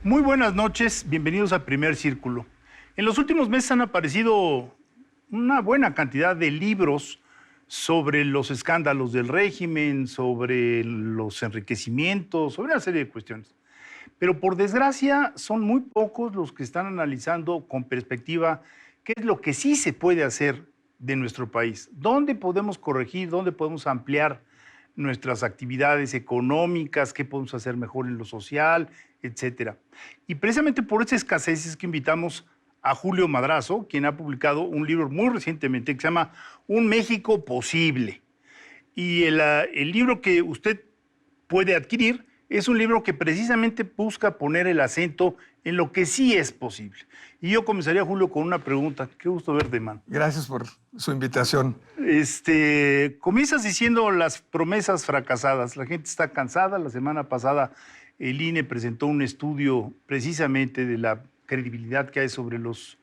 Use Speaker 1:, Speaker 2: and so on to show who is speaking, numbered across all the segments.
Speaker 1: Muy buenas noches, bienvenidos a Primer Círculo. En los últimos meses han aparecido una buena cantidad de libros sobre los escándalos del régimen, sobre los enriquecimientos, sobre una serie de cuestiones. Pero por desgracia son muy pocos los que están analizando con perspectiva qué es lo que sí se puede hacer de nuestro país, dónde podemos corregir, dónde podemos ampliar nuestras actividades económicas, qué podemos hacer mejor en lo social, etcétera. Y precisamente por esa escasez es que invitamos a Julio Madrazo, quien ha publicado un libro muy recientemente que se llama Un México Posible. Y el libro que usted puede adquirir es un libro que precisamente busca poner el acento en lo que sí es posible. Y yo comenzaría, Julio, con una pregunta. Qué gusto verte, man.
Speaker 2: Gracias por su invitación.
Speaker 1: Comienzas diciendo las promesas fracasadas. La gente está cansada. La semana pasada el INE presentó un estudio precisamente de la credibilidad que hay sobre los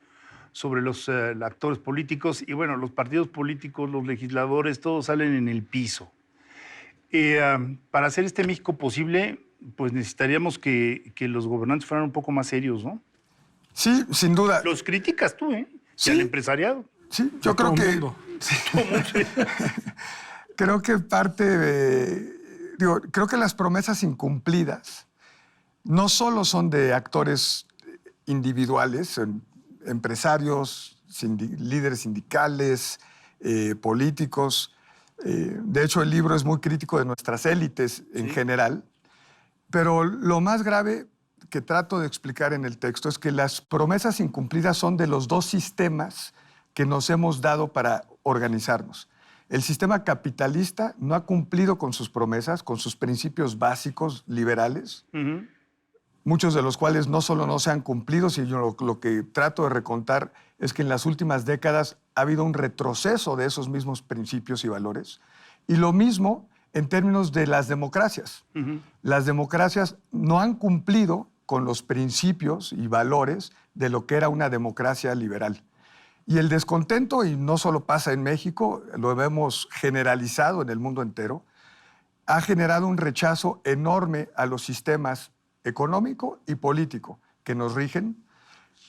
Speaker 1: actores políticos. Y bueno, los partidos políticos, los legisladores, todos salen en el piso. Para hacer este México posible, pues necesitaríamos que los gobernantes fueran un poco más serios, ¿no?
Speaker 2: Sí, sin duda.
Speaker 1: Los criticas tú, ¿eh?
Speaker 2: Sí.
Speaker 1: Y al empresariado.
Speaker 2: Sí, yo creo que... Sí. Creo que parte de... creo que las promesas incumplidas no solo son de actores individuales, empresarios, líderes sindicales, políticos. De hecho, el libro es muy crítico de nuestras élites en general. Pero lo más grave que trato de explicar en el texto es que las promesas incumplidas son de los dos sistemas que nos hemos dado para organizarnos. El sistema capitalista no ha cumplido con sus promesas, con sus principios básicos liberales, muchos de los cuales no solo no se han cumplido, sino lo que trato de recontar es que en las últimas décadas ha habido un retroceso de esos mismos principios y valores. Y lo mismo en términos de las democracias. Las democracias no han cumplido con los principios y valores de lo que era una democracia liberal. Y el descontento, y no solo pasa en México, lo hemos generalizado en el mundo entero, ha generado un rechazo enorme a los sistemas económico y político que nos rigen.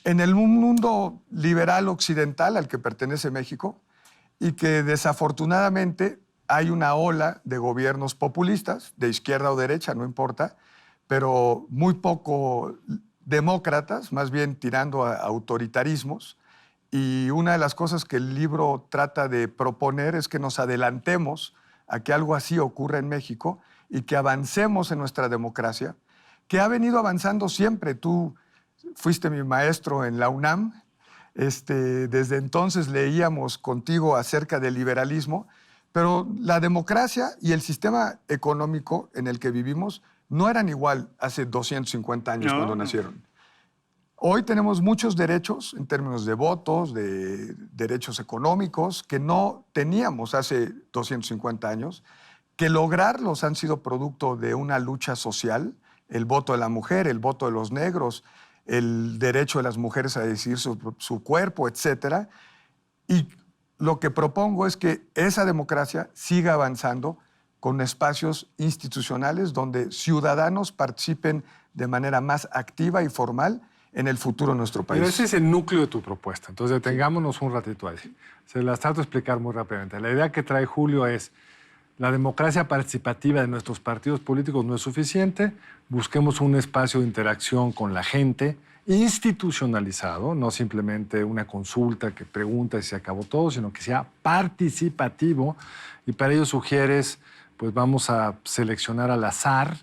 Speaker 2: En el mundo liberal occidental al que pertenece México, y que desafortunadamente hay una ola de gobiernos populistas, de izquierda o derecha, no importa, pero muy poco demócratas, más bien tirando a autoritarismos. Y una de las cosas que el libro trata de proponer es que nos adelantemos a que algo así ocurra en México y que avancemos en nuestra democracia, que ha venido avanzando siempre. Tú fuiste mi maestro en la UNAM. Desde entonces leíamos contigo acerca del liberalismo, pero la democracia y el sistema económico en el que vivimos no eran igual hace 250 años cuando nacieron. Hoy tenemos muchos derechos en términos de votos, de derechos económicos, que no teníamos hace 250 años, que lograrlos han sido producto de una lucha social, el voto de la mujer, el voto de los negros, el derecho de las mujeres a decidir su cuerpo, etc. Y lo que propongo es que esa democracia siga avanzando con espacios institucionales donde ciudadanos participen de manera más activa y formal en el futuro de nuestro país.
Speaker 3: Pero ese es el núcleo de tu propuesta. Entonces, detengámonos un ratito ahí. Se las trato de explicar muy rápidamente. La idea que trae Julio es: la democracia participativa de nuestros partidos políticos no es suficiente. Busquemos un espacio de interacción con la gente institucionalizado, no simplemente una consulta que pregunta y se acabó todo, sino que sea participativo. Y para ello sugieres, pues vamos a seleccionar al azar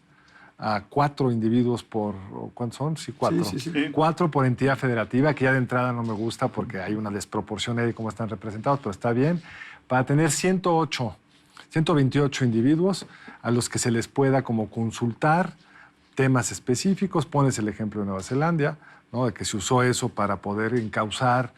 Speaker 3: a 4 individuos por... ¿Cuántos son? Sí, 4.
Speaker 2: Sí.
Speaker 3: 4 por entidad federativa, que ya de entrada no me gusta porque hay una desproporción ahí de cómo están representados, pero está bien. Para tener 128 individuos a los que se les pueda como consultar temas específicos. Pones el ejemplo de Nueva Zelanda, ¿no? De que se usó eso para poder encauzar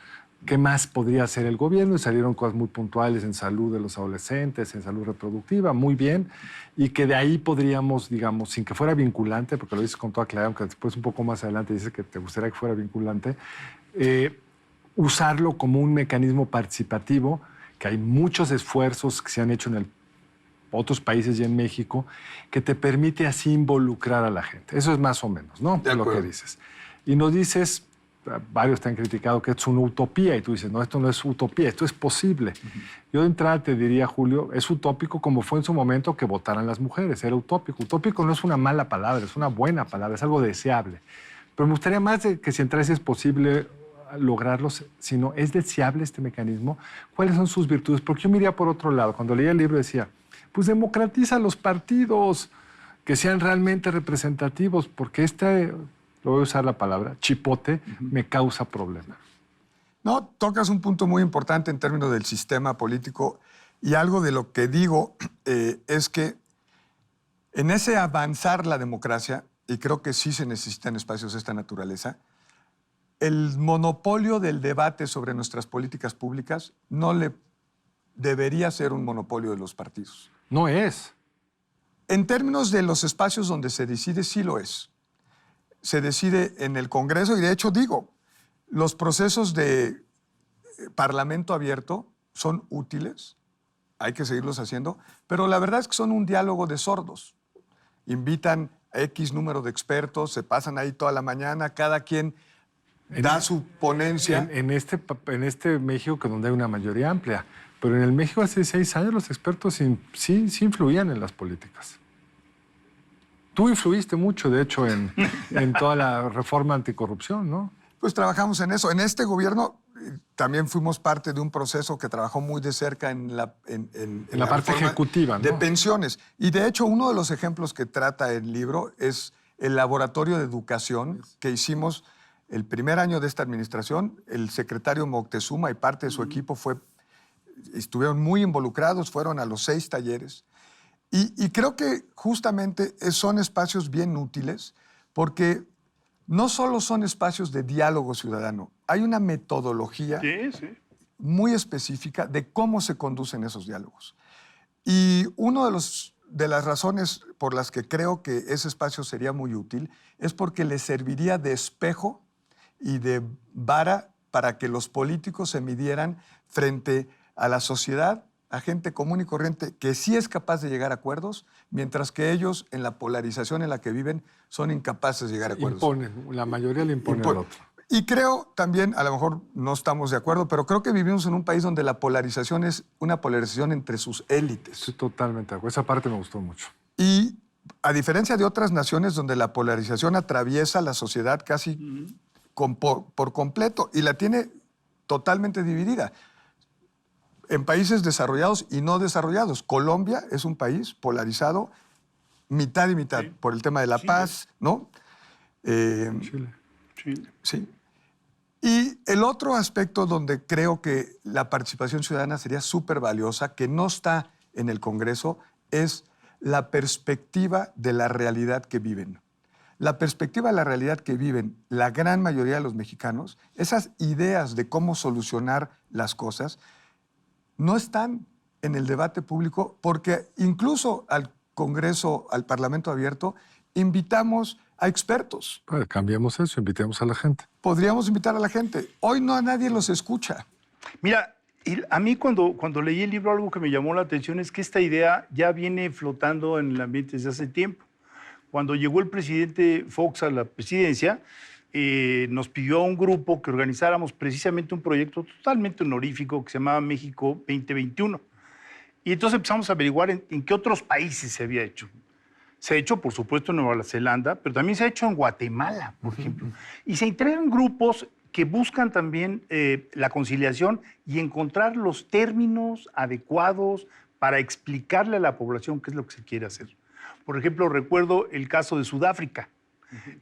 Speaker 3: qué más podría hacer el gobierno, y salieron cosas muy puntuales en salud de los adolescentes, en salud reproductiva, muy bien, y que de ahí podríamos, digamos, sin que fuera vinculante, porque lo dices con toda claridad, aunque después un poco más adelante dices que te gustaría que fuera vinculante, usarlo como un mecanismo participativo, que hay muchos esfuerzos que se han hecho en el otros países y en México, que te permite así involucrar a la gente. Eso es más o menos, ¿no?
Speaker 2: De
Speaker 3: Lo que
Speaker 2: acuerdo.
Speaker 3: dices. Y nos dices, varios te han criticado que es una utopía, y tú dices, no, esto no es utopía, esto es posible. Yo de entrada te diría, Julio, es utópico como fue en su momento que votaran las mujeres, era utópico. Utópico no es una mala palabra, es una buena palabra, es algo deseable. Pero me gustaría más de que si entrase es posible lograrlo, sino es deseable este mecanismo. ¿Cuáles son sus virtudes? Porque yo me iría por otro lado. Cuando leía el libro decía, pues democratiza los partidos, que sean realmente representativos, porque lo voy a usar la palabra, chipote, me causa problema.
Speaker 2: No, tocas un punto muy importante en términos del sistema político y algo de lo que digo es que en ese avanzar la democracia, y creo que sí se necesitan espacios de esta naturaleza, el monopolio del debate sobre nuestras políticas públicas no le debería ser un monopolio de los partidos.
Speaker 3: No es.
Speaker 2: En términos de los espacios donde se decide, sí lo es. Se decide en el Congreso y de hecho digo, los procesos de parlamento abierto son útiles, hay que seguirlos haciendo, pero la verdad es que son un diálogo de sordos. Invitan a X número de expertos, se pasan ahí toda la mañana, cada quien da su ponencia.
Speaker 3: En este México que donde hay una mayoría amplia, pero en el México hace 6 años los expertos sí influían en las políticas. Tú influiste mucho, de hecho, en toda la reforma anticorrupción, ¿no?
Speaker 2: Pues trabajamos en eso. En este gobierno también fuimos parte de un proceso que trabajó muy de cerca en la
Speaker 3: parte
Speaker 2: reforma
Speaker 3: ejecutiva, ¿no?
Speaker 2: de pensiones. Y de hecho, uno de los ejemplos que trata el libro es el laboratorio de educación que hicimos el primer año de esta administración. El secretario Moctezuma y parte de su equipo estuvieron muy involucrados, fueron a los 6 talleres. Y creo que justamente son espacios bien útiles porque no solo son espacios de diálogo ciudadano, hay una metodología muy específica de cómo se conducen esos diálogos. Y una de las razones por las que creo que ese espacio sería muy útil es porque le serviría de espejo y de vara para que los políticos se midieran frente a la sociedad, a gente común y corriente que sí es capaz de llegar a acuerdos, mientras que ellos, en la polarización en la que viven, son incapaces de llegar a acuerdos.
Speaker 3: La mayoría le impone al otro.
Speaker 2: Y creo también, a lo mejor no estamos de acuerdo, pero creo que vivimos en un país donde la polarización es una polarización entre sus élites.
Speaker 3: Estoy totalmente de acuerdo. Esa parte me gustó mucho.
Speaker 2: Y a diferencia de otras naciones donde la polarización atraviesa la sociedad casi por completo y la tiene totalmente dividida. En países desarrollados y no desarrollados. Colombia es un país polarizado mitad y mitad por el tema de la paz, ¿no?
Speaker 3: Chile.
Speaker 2: Sí. Y el otro aspecto donde creo que la participación ciudadana sería súper valiosa, que no está en el Congreso, es la perspectiva de la realidad que viven. La perspectiva de la realidad que viven la gran mayoría de los mexicanos, esas ideas de cómo solucionar las cosas, no están en el debate público porque incluso al Congreso, al Parlamento abierto, invitamos a expertos.
Speaker 3: Pues cambiemos eso, invitemos a la gente.
Speaker 2: Podríamos invitar a la gente. Hoy no a nadie los escucha.
Speaker 1: Mira, a mí cuando leí el libro algo que me llamó la atención es que esta idea ya viene flotando en el ambiente desde hace tiempo. Cuando llegó el presidente Fox a la presidencia, nos pidió a un grupo que organizáramos precisamente un proyecto totalmente honorífico que se llamaba México 2021. Y entonces empezamos a averiguar en qué otros países se había hecho. Se ha hecho, por supuesto, en Nueva Zelanda, pero también se ha hecho en Guatemala, por ejemplo. Y se integran grupos que buscan también la conciliación y encontrar los términos adecuados para explicarle a la población qué es lo que se quiere hacer. Por ejemplo, recuerdo el caso de Sudáfrica.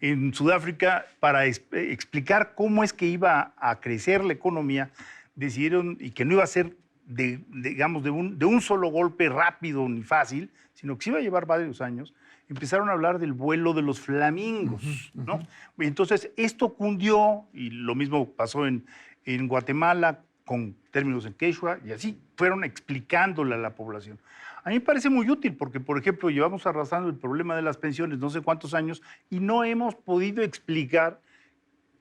Speaker 1: En Sudáfrica, para explicar cómo es que iba a crecer la economía, decidieron, y que no iba a ser digamos, de un solo golpe rápido ni fácil, sino que se iba a llevar varios años, empezaron a hablar del vuelo de los flamingos, ¿no? Y entonces esto cundió, y lo mismo pasó en Guatemala, con términos en quechua, y así fueron explicándole a la población. A mí me parece muy útil porque, por ejemplo, llevamos arrastrando el problema de las pensiones no sé cuántos años y no hemos podido explicar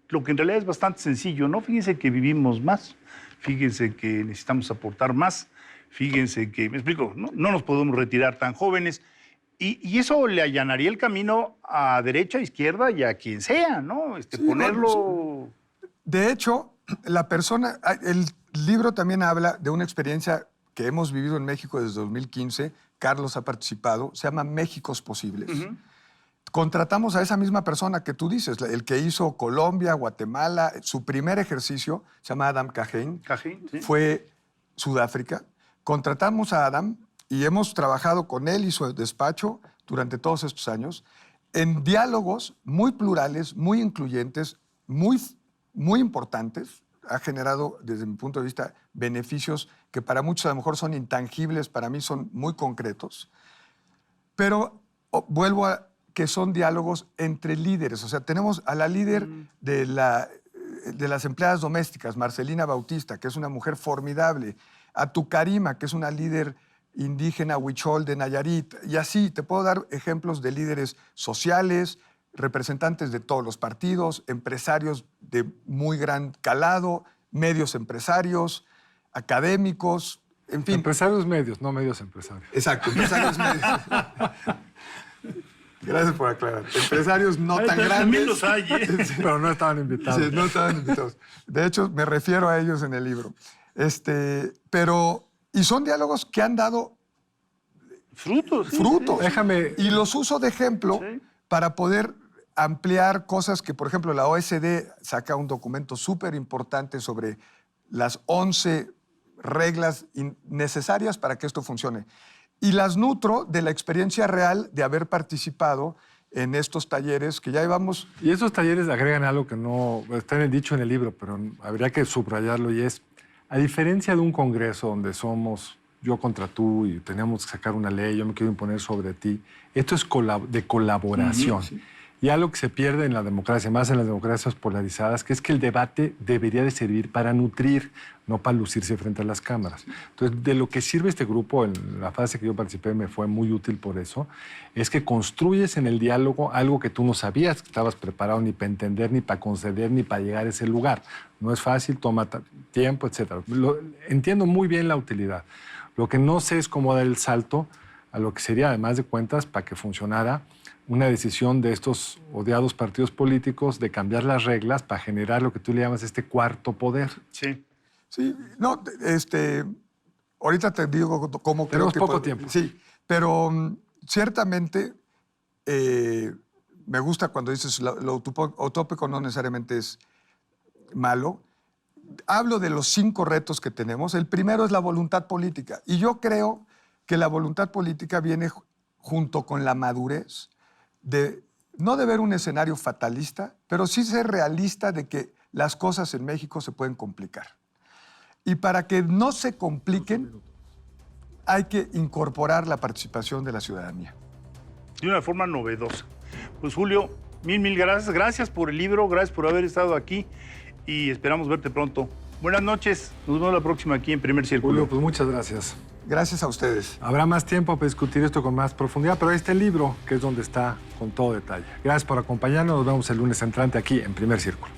Speaker 1: lo que en realidad es bastante sencillo, ¿no? Fíjense que vivimos más, fíjense que necesitamos aportar más, Fíjense que, me explico, no nos podemos retirar tan jóvenes. Y eso le allanaría el camino a derecha, izquierda y a quien sea, ¿no?
Speaker 2: Sí,
Speaker 1: ponerlo...
Speaker 2: De hecho, el libro también habla de una experiencia que hemos vivido en México desde 2015. Carlos ha participado, se llama Méxicos Posibles. Contratamos a esa misma persona que tú dices, el que hizo Colombia, Guatemala, su primer ejercicio, se llama Adam Cajén,
Speaker 1: Sí.
Speaker 2: fue Sudáfrica. Contratamos a Adam y hemos trabajado con él y su despacho durante todos estos años en diálogos muy plurales, muy incluyentes, muy importantes. Ha generado, desde mi punto de vista, beneficios que para muchos a lo mejor son intangibles, para mí son muy concretos. Pero vuelvo a que son diálogos entre líderes. O sea, tenemos a la líder de las empleadas domésticas, Marcelina Bautista, que es una mujer formidable, a Tucarima, que es una líder indígena huichol de Nayarit, y así te puedo dar ejemplos de líderes sociales, representantes de todos los partidos, empresarios de muy gran calado, medios empresarios, académicos, en fin.
Speaker 3: Empresarios medios, no medios empresarios.
Speaker 2: Exacto, empresarios medios. Gracias por aclarar. Empresarios no tan grandes.
Speaker 1: También los hay, ¿eh?
Speaker 3: Pero no estaban invitados.
Speaker 2: Sí, no estaban invitados. De hecho, me refiero a ellos en el libro. Y son diálogos que han dado
Speaker 1: Frutos. Sí,
Speaker 2: frutos.
Speaker 1: sí.
Speaker 3: Déjame...
Speaker 2: Y los uso de ejemplo para poder ampliar cosas que, por ejemplo, la OSD saca un documento súper importante sobre las 11 reglas necesarias para que esto funcione. Y las nutro de la experiencia real de haber participado en estos talleres que ya llevamos.
Speaker 3: Y esos talleres agregan algo que no está en el dicho en el libro, pero habría que subrayarlo, y es, a diferencia de un congreso donde somos yo contra tú y tenemos que sacar una ley, yo me quiero imponer sobre ti, esto es de colaboración.
Speaker 2: Sí.
Speaker 3: Y algo que se pierde en la democracia, más en las democracias polarizadas, que es que el debate debería de servir para nutrir, no para lucirse frente a las cámaras. Entonces, de lo que sirve este grupo, en la fase que yo participé me fue muy útil por eso, es que construyes en el diálogo algo que tú no sabías que estabas preparado ni para entender, ni para conceder, ni para llegar a ese lugar. No es fácil, toma tiempo, etc. Entiendo muy bien la utilidad. Lo que no sé es cómo dar el salto a lo que sería, además de cuentas, para que funcionara una decisión de estos odiados partidos políticos de cambiar las reglas para generar lo que tú le llamas este cuarto poder.
Speaker 1: Sí.
Speaker 2: Sí, no, ahorita te digo cómo creo
Speaker 3: Tenemos
Speaker 2: que...
Speaker 3: poco tiempo.
Speaker 2: Sí, pero ciertamente me gusta cuando dices lo utópico no necesariamente es malo. Hablo de los 5 retos que tenemos. El primero es la voluntad política. Y yo creo que la voluntad política viene junto con la madurez no de ver un escenario fatalista, pero sí ser realista de que las cosas en México se pueden complicar. Y para que no se compliquen, hay que incorporar la participación de la ciudadanía.
Speaker 1: De una forma novedosa. Pues Julio, mil gracias. Gracias por el libro, gracias por haber estado aquí y esperamos verte pronto. Buenas noches. Nos vemos la próxima aquí en Primer Círculo.
Speaker 3: Julio, pues muchas gracias.
Speaker 2: Gracias a ustedes.
Speaker 3: Habrá más tiempo para discutir esto con más profundidad, pero ahí está el libro, que es donde está con todo detalle. Gracias por acompañarnos. Nos vemos el lunes entrante aquí en Primer Círculo.